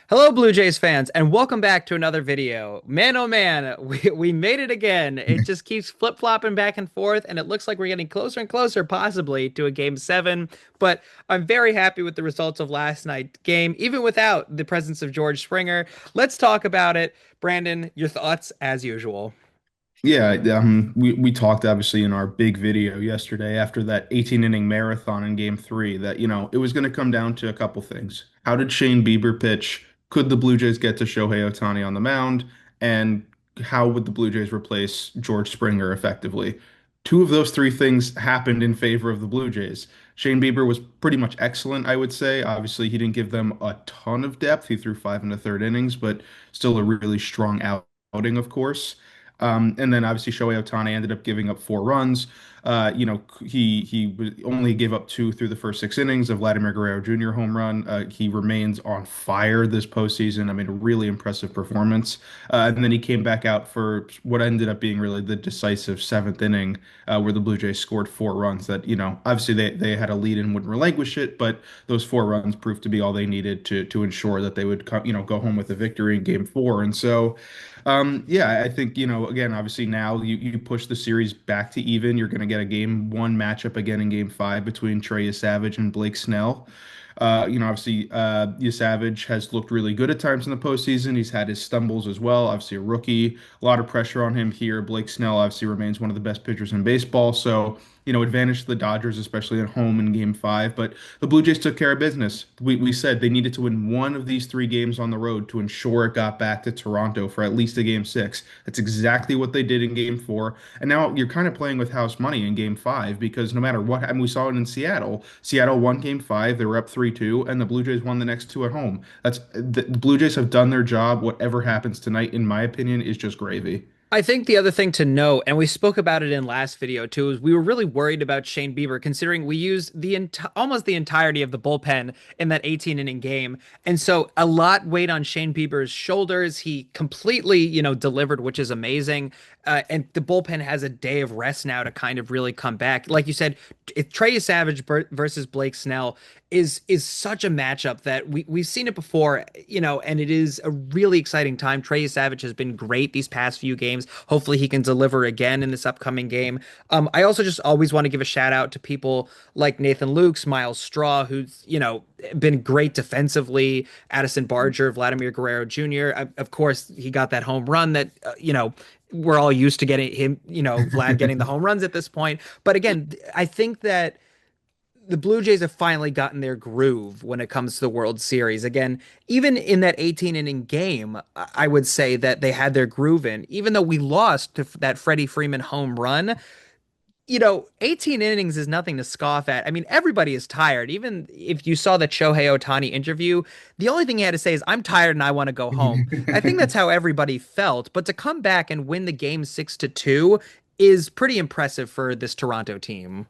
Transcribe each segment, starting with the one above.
Hello, Blue Jays fans, and welcome back to another video. Man, oh man, we made it again. It just keeps flip-flopping back and forth, and it looks like we're getting closer and closer, possibly, to a game seven. But I'm very happy with the results of last night's game, even without the presence of George Springer. Let's talk about it. Brandon, your thoughts as usual. Yeah, we talked obviously in our big video yesterday after that 18 inning marathon in game three that, it was going to come down to a couple things. How did Shane Bieber pitch? Could the Blue Jays get to Shohei Ohtani on the mound? And how would the Blue Jays replace George Springer effectively? Two of those three things happened in favor of the Blue Jays. Shane Bieber was pretty much excellent, I would say. Obviously, he didn't give them a ton of depth. He threw five and a third innings, but still a really strong outing, of course. And then obviously Shohei Ohtani ended up giving up four runs. He only gave up two through the first six innings of Vladimir Guerrero Jr. home run. He remains on fire this postseason. I mean, a really impressive performance. And then he came back out for what ended up being really the decisive seventh inning, where the Blue Jays scored four runs. That obviously they had a lead and wouldn't relinquish it, but those four runs proved to be all they needed to ensure that they would go home with a victory in Game Four. And so. Yeah, I think, again, obviously now you push the series back to even. You're going to get a game one matchup again in game five between Trey Savage and Blake Snell. Obviously, Savage has looked really good at times in the postseason. He's had his stumbles as well. Obviously, a rookie, a lot of pressure on him here. Blake Snell obviously remains one of the best pitchers in baseball. So, advantage to the Dodgers, especially at home in game five. But the Blue Jays took care of business. We said they needed to win one of these three games on the road to ensure it got back to Toronto for at least a game six. That's exactly what they did in game four. And now you're kind of playing with house money in game five because no matter what, we saw it in Seattle. Seattle won game five. They were up 3-2, and the Blue Jays won the next two at home. The Blue Jays have done their job. Whatever happens tonight, in my opinion, is just gravy. I think the other thing to note, and we spoke about it in last video too, is we were really worried about Shane Bieber, considering we used almost the entirety of the bullpen in that 18 inning game, and so a lot weighed on Shane Bieber's shoulders. He completely, delivered, which is amazing. And the bullpen has a day of rest now to kind of really come back. Like you said, Trey Savage versus Blake Snell is such a matchup that we've seen it before, and it is a really exciting time. Trey Savage has been great these past few games. Hopefully he can deliver again in this upcoming game. I also just always want to give a shout out to people like Nathan Lukes, Miles Straw, who's, been great defensively, Addison Barger, Vladimir Guerrero Jr. Of course, he got that home run that, we're all used to getting him, Vlad getting the home runs at this point. But again, I think that the Blue Jays have finally gotten their groove when it comes to the World Series. Again, even in that 18 inning game, I would say that they had their groove in, even though we lost to that Freddie Freeman home run. 18 innings is nothing to scoff at. I mean, everybody is tired. Even if you saw the Shohei Ohtani interview, the only thing he had to say is, I'm tired and I want to go home. I think that's how everybody felt. But to come back and win the game 6-2 is pretty impressive for this Toronto team.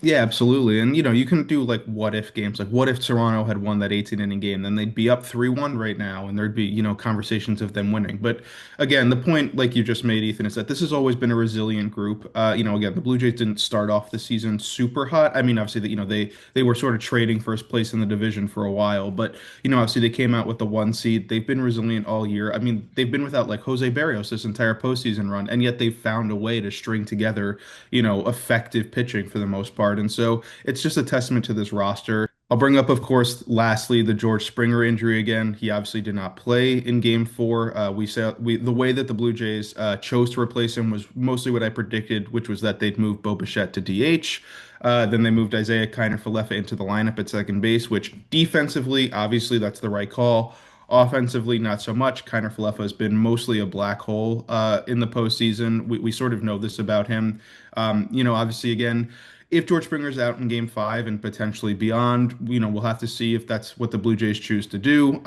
Yeah, absolutely. And you can do like what if games. Like what if Toronto had won that 18 inning game? Then they'd be up 3-1 right now and there'd be, conversations of them winning. But again, the point like you just made, Ethan, is that this has always been a resilient group. Again, the Blue Jays didn't start off the season super hot. I mean, obviously that, they were sort of trading first place in the division for a while, but obviously they came out with the one seed. They've been resilient all year. I mean, they've been without like Jose Barrios this entire postseason run, and yet they've found a way to string together, effective pitching for the most part. And so it's just a testament to this roster. I'll bring up, of course, lastly, the George Springer injury again. He obviously did not play in Game Four. The way that the Blue Jays chose to replace him was mostly what I predicted, which was that they'd move Bo Bichette to DH. Then they moved Isaiah Kiner-Falefa into the lineup at second base, which defensively, obviously, that's the right call. Offensively, not so much. Kiner-Falefa has been mostly a black hole in the postseason. We sort of know this about him. Obviously, again, if George Springer's out in game five and potentially beyond, we'll have to see if that's what the Blue Jays choose to do.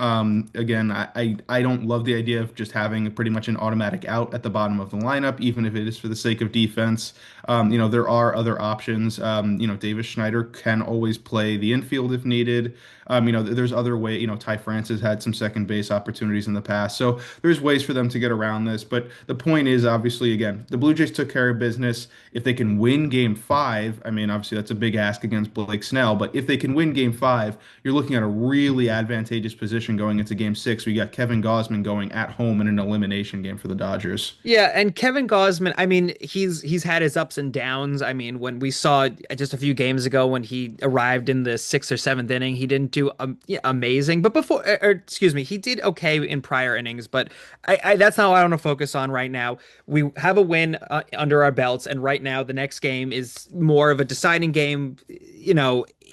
Again, I don't love the idea of just having pretty much an automatic out at the bottom of the lineup, even if it is for the sake of defense. There are other options. Davis Schneider can always play the infield if needed. There's other way. Ty France has had some second base opportunities in the past, so there's ways for them to get around this. But the point is, obviously, again, the Blue Jays took care of business. If they can win Game Five, I mean, obviously that's a big ask against Blake Snell, but if they can win Game Five, you're looking at a really advantageous position going into Game Six. We got Kevin Gausman going at home in an elimination game for the Dodgers. Yeah, and Kevin Gausman, I mean, he's had his ups and downs. I mean, when we saw just a few games ago when he arrived in the sixth or seventh inning, he didn't do yeah, amazing. But before, or excuse me, he did okay in prior innings. But that's not what I want to focus on right now. We have a win under our belts, and right now the next game is more of a deciding game,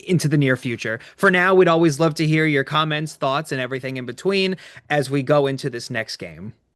into the near future. For now, we'd always love to hear your comments, thoughts, and everything in between as we go into this next game.